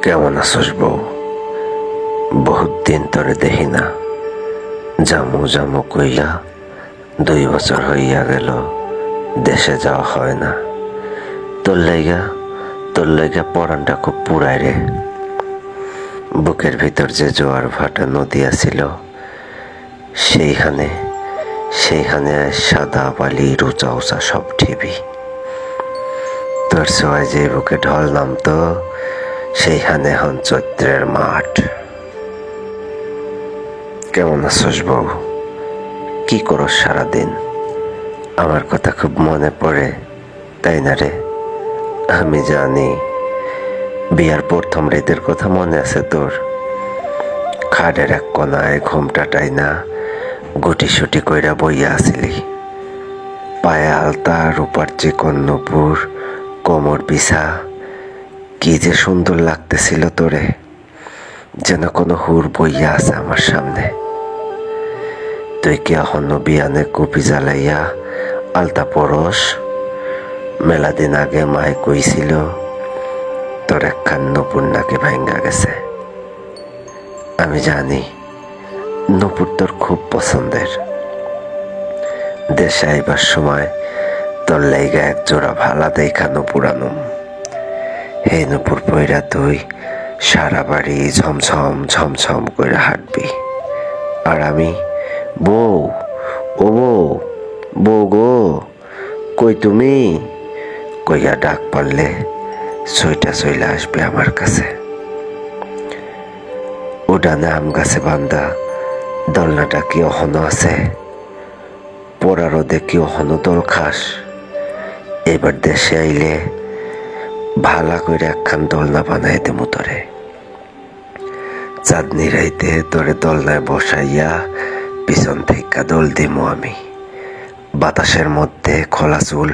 কেমন আছোস বউ? বহুত দিন তোরে দেখি না। জামু জামু কইয়া 2 বছর হইয়া গেল, দেশে যাওয়া হয় না। তোর লাইগা পরানটা খুব পুরাই রে। বুকের ভিতর যে জোয়ার ভাটা নদী আছিল, সেইখানে সাদা বালি রুচা উচা সব ঠিবি। তোর ছোঁয়ায় যে বুকে ঢল নামতো, সেইখানে এখন চৈত্রের মাঠ। কেমন আছোস বউ? কি করস সারাদিন? আমার কথা খুব মনে পড়ে, তাই না রে? আমি জানি। বিয়ার প্রথম রাতের কথা মনে আছে তোর? খাটের এক কোনায় ঘুমটাটাই না গুটি সুটি কইরা বইয়া আসিলি। পায়ে আলতা, রূপার চিকন নুপুর, কোমর বিছা। কি যে সুন্দর লাগতেছিল তোরে, যেন কোনো হুর বইয়া আছে আমার সামনে। তুই কি এখনো বিয়ানে কুপি জ্বালাইয়া আলতা পরস? মেলা দিন আগে মায় কইছিল তোর একখান নুপুর নাকি ভাঙ্গা গেছে। আমি জানি নুপুর তোর খুব পছন্দের। দেশে আইবার সময় তোর লাইগা এক জোড়া ভালা দেখা নুপুর আনুম। এই নুপুর পইরা তুই সারা বাড়ি ঝমঝম ঝমঝম করে হাঁটবি, আর আমি বউ, ও বউ, বউ গো, কই তুমি কইয়া ডাক পারলে সইটা চইলা আসবে আমার কাছে। উডানে আম গাছে বান্ধা দোলনাটা কি অহনো আছে? পোড়া রোদে কি অহনো দোল খাস? এবার দেশে আইলে ভালা কইরা একখান দোলনা বানাই দেবো তোরে। চাঁদনি রাইতে তোরে দোলনায় বসাইয়া পিছন থেকে দোল দিমু আমি। বাতাসের মধ্যে খোলা চুল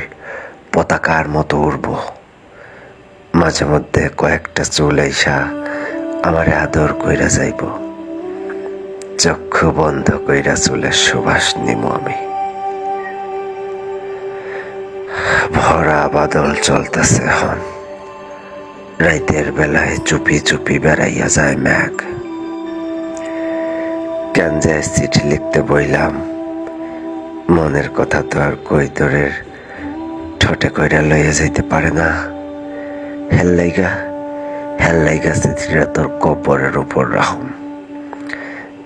পতাকার মতো উড়ব। মাঝে মধ্যে কয়েকটা চুল আইসা আমারে আদর কইরা যাইব। চক্ষু বন্ধ কইরা চুলের সুবাস নিমু আমি। ভরা বাদল চলতেছে এখন। রাইতের বেলায় চুপি চুপি বেড়াইয়া যায় মেঘ। কেন যে চিঠি লিখতে বইলাম, মনের কথা তো আর কই তোরের ঠোঁটে কইরা লইয়া যাইতে পারে না। হেল্লাইগা চিঠিটা তোর কবরের উপর রাখুম।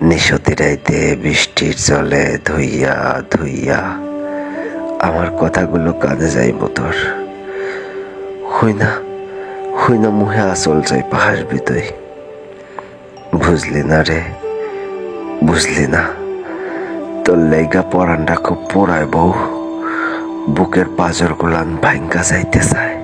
নিশতি রাইতে বৃষ্টির জলে ধুইয়া ধুইয়া আমার কথাগুলো কাঁদে যাইব তোর। হই না মুহে আসল যাই হাসবি তুই। বুঝলি না রে, বুঝলি না? তোর লাইগা পরানটা খুব পোড়ায় বউ। বুকের পাঁজর গুলান ভাঙ্গা যাইতে চায়।